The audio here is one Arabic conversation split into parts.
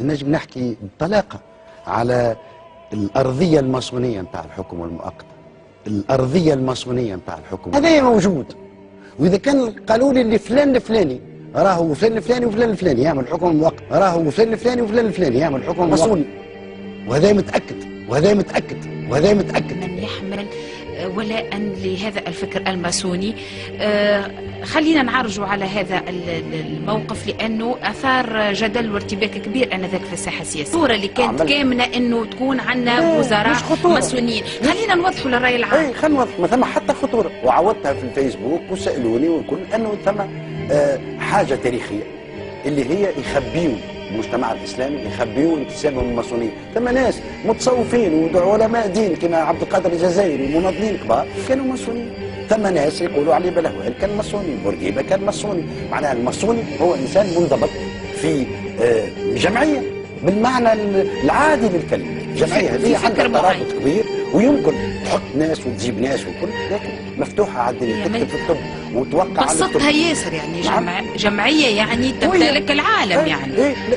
نجم نحكي بطلاقة على الأرضية الماسونية نتاع الحكم المؤقتة. الأرضية الماسونية نتاع الحكم هذا موجود. وإذا كان قالوا لي اللي فلان الفلاني راهو فلان الفلاني وفلان الفلاني يعمل الحكم المؤقت، راهو فلان الفلاني وفلان الفلاني يعمل الحكم الماسوني، وهذا متأكد وهذا متأكد وهذا متأكد. من يحمل ولاء لهذا الفكر الماسوني. خلينا نعرجوا على هذا الموقف لأنه أثار جدل وارتباك كبير آنذاك في الساحة السياسية. الصورة اللي كانت كامنة أنه تكون عندنا وزراء ماسونيين. خلينا نوضحوا للرأي العام. اي خلينا نوضح، ما ثم حتى خطورة، وعودتها في الفيسبوك وسألوني والكل أنه ثم حاجة تاريخية اللي هي يخبيون المجتمع الاسلامي، يخبيون انتسابهم الماسونيه. ثم ناس متصوفين وعلماء دين كما عبد القادر الجزائري ومناضلين كبار كانوا ماسونيين. ثم ناس يقولوا علي بلهوان كان ماسوني، بورقيبه كان ماسوني. معناها الماسوني هو انسان منضبط في جمعيه بالمعنى العادي للكلمه. جمعيه هذه عندها ترابط كبير ويمكن تحط ناس وتجيب ناس وكل، لكن مفتوحه على الدنيا، تكتب في الطب وتوقع على الطب. بسطها ياسر يعني جمعية يعني تمتلك العالم يعني.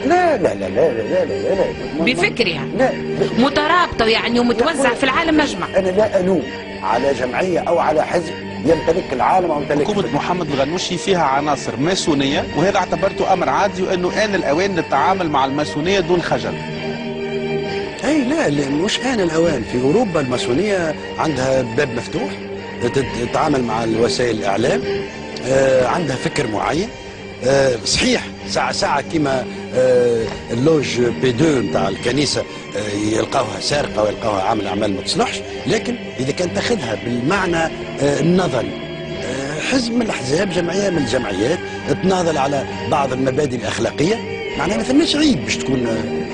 لا لا لا لا لا لا لا بفكر يعني لا مترابطة يعني ومتوزع في العالم مجمع. أنا لا ألوم على جمعية أو على حزب يمتلك العالم أو يمتلك. حكومة محمد الغنوشي فيها عناصر ماسونية، وهذا اعتبرته أمر عادي وأنه آن الأوان للتعامل مع الماسونية دون خجل. أي لا مش آن الأوان. في أوروبا الماسونية عندها باب مفتوح، تتعامل مع وسائل الإعلام، عندها فكر معين. صحيح ساعة كما اللوج بي 2 نتاع الكنيسة يلقاوها سارقة ويلقاوها عامل أعمال ما تصلحش، لكن إذا كان تاخذها بالمعنى النظري، حزب من الأحزاب، جمعية من الجمعيات تناضل على بعض المبادئ الأخلاقية، معناها ما ثماش عيب باش تكون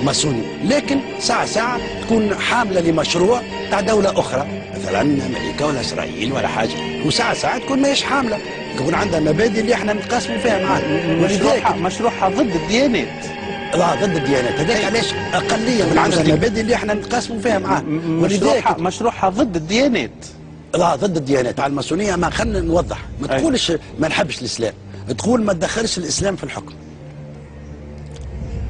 ماسوني، لكن ساعة تكون حاملة لمشروع تاع دولة أخرى، مثلا أمريكا ولا إسرائيل ولا حاجة، وساعة تكون ماهيش حاملة، تكون عندها مبادئ اللي احنا نتقاسموا فيها معاه. مشروعها ضد الديانات. لا ضد الديانات، هذاك علاش أقلية من عندها المبادئ اللي احنا نتقاسموا فيها معاه. مشروعها ضد الديانات. لا ضد الديانات تاع الماسونية. ما خلينا نوضح، ما تقولش ما نحبش الإسلام، تقول ما تدخلش الإسلام في الحكم.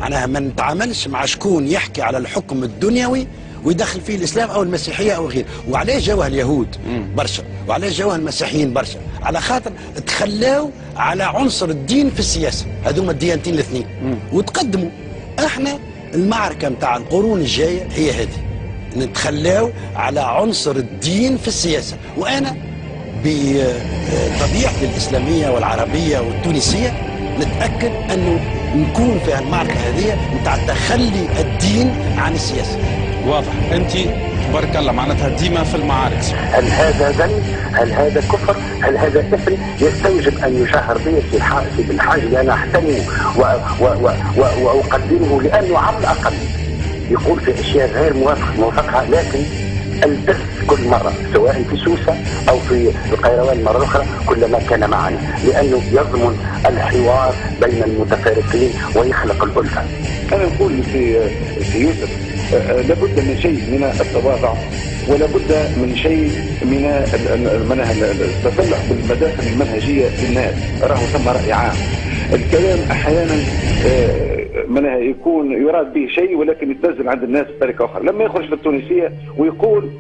معناها ما نتعاملش مع شكون يحكي على الحكم الدنيوي ويدخل فيه الاسلام او المسيحيه او غيره. وعلاش جاوها اليهود برشا وعلاش جاوها المسيحيين برشا؟ على خاطر تخلاو على عنصر الدين في السياسه، هذوما الديانتين الاثنين، وتقدموا. احنا المعركه نتاع القرون الجايه هي هذه، نتخلاو على عنصر الدين في السياسه. وانا بطبيعتي الاسلاميه والعربيه والتونسيه نتاكد انه نكون في المعركه هذه نتاع تخلي الدين عن السياسه. واضح. انت تبارك الله معناتها ديما في المعارك. هل هذا ذنب؟ هل هذا كفر؟ هل هذا كفر؟ يستوجب ان يشهر به في بالحاجه اللي انا احترمه واقدره، لانه على الاقل يقول في اشياء غير موافقه، لكن البث كل مرة سواء في سوسة أو في القيروان مرة أخرى كلما كان معنا، لأنه يضمن الحوار بين المتفارقين ويخلق الألفة. أنا نقول في يوسف لابد من شيء من التواضع، ولابد من شيء من التسلح بالمداخل المنهجية للناس. راهو ثم رأي عام. الكلام أحيانا منها يكون يراد به شيء ولكن يتنزل عند الناس بطريقه اخرى. لما يخرج في التونسيه ويقول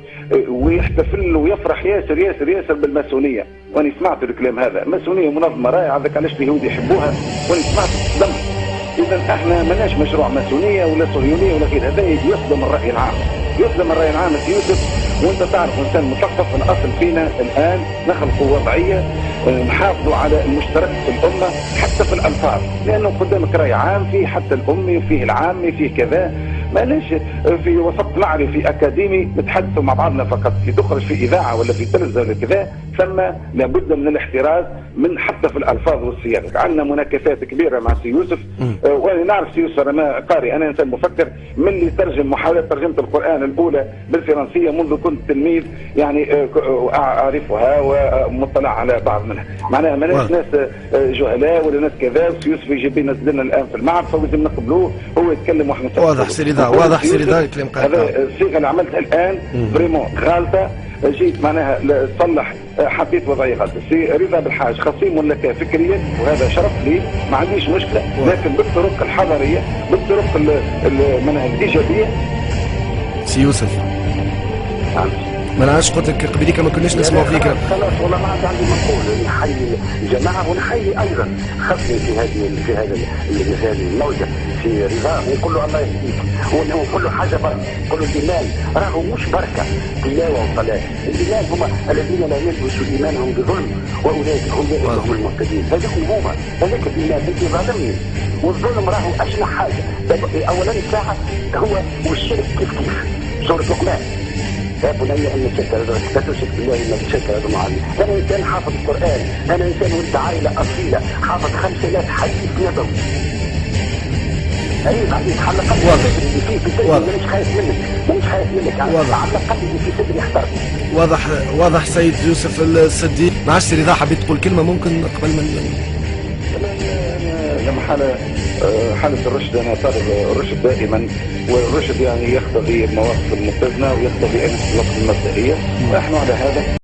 ويحتفل ويفرح ياسر ياسر ياسر بالماسونيه، وانا سمعت الكلام هذا، ماسونيه منظمه رائعه، ذاك علاش اليهود يحبوها، وانا سمعت دم. اذا احنا مالناش مشروع ماسونيه ولا صهيونيه ولا غير، هذا يصدم الراي العام، يصدم الراي العام في يوسف. وانت تعرف انسان مثقف، الاصل فينا الان نخلق وضعيه نحافظوا على المشترك في الامه حتى في الالفاظ، لانه قدامك راي عام فيه حتى الامي وفيه العامي فيه كذا، ماليش في وسط معرفي اكاديمي نتحدثوا مع بعضنا فقط. في تخرج في اذاعه ولا في تلفزه ولا كذا، ثم لابد من الاحتراز من حتى في الالفاظ والصياغه. عندنا مناكفات كبيره مع سي يوسف، وانا نعرف سي يوسف، انا قارئ، انا انسان مفكر، من اللي ترجم محاولات ترجمه القران الاولى بالفرنسيه منذ كنت تلميذ، يعني اعرفها ومطلع على بعض منها. معناها ماناش ناس جهلاء ولا ناس كذا. سي يوسف يجي ينزلنا الان في المعرض فلازم نقبلوه، هو يتكلم واحنا واضح سيدي، واضح سيدي الكلام. هذا الصيغه اللي عملتها الان فريمون غالطه، جيت معناها تصلح، حبيت وضعيه غلط، سي رضا بالحاج خصيم ولا فكريا، وهذا شرف لي ما عنديش مشكله، لكن بالطرق الحضاريه، بالطرق معناها الايجابيه. سي يوسف ما نعرفش، قلت لك قبليك ما كناش نسمعوا فيك. خلاص والله ما عندي ما نقول، نحيي الجماعه ونحيي ايضا خصني في هذا الموجه في رضا، ونقول له الله يهديك، ونقول له حاجه برك، نقول له الايمان راهو مش بركه تلاوه وصلاه، الايمان هم الذين لا يلبسوا ايمانهم بظلم واولئك هم المهتدين، هذوك هما هذاك الايمان انت ظالمني، والظلم راهو اشنع حاجه. اولا الساعه هو والشرك كيف سوره لقمان، يا بني ان لا تشرك بالله ان الشرك لظلم عظيم. انا انسان حافظ القران، انا انسان ولد عائله اصيله حافظ 5000 حديث نبوي. اي بعدين على الاقل مانيش خايف منك على الاقل في صدري احترم. واضح سيد يوسف الصديق. معلش رضا حبيت تقول كلمه ممكن قبل ما لما حالة الرشد، أنا طالب الرشد دائما، والرشد يعني يقتضي المواقف المتزنة ويقتضي أن الوقت المبدئية، ونحن على هذا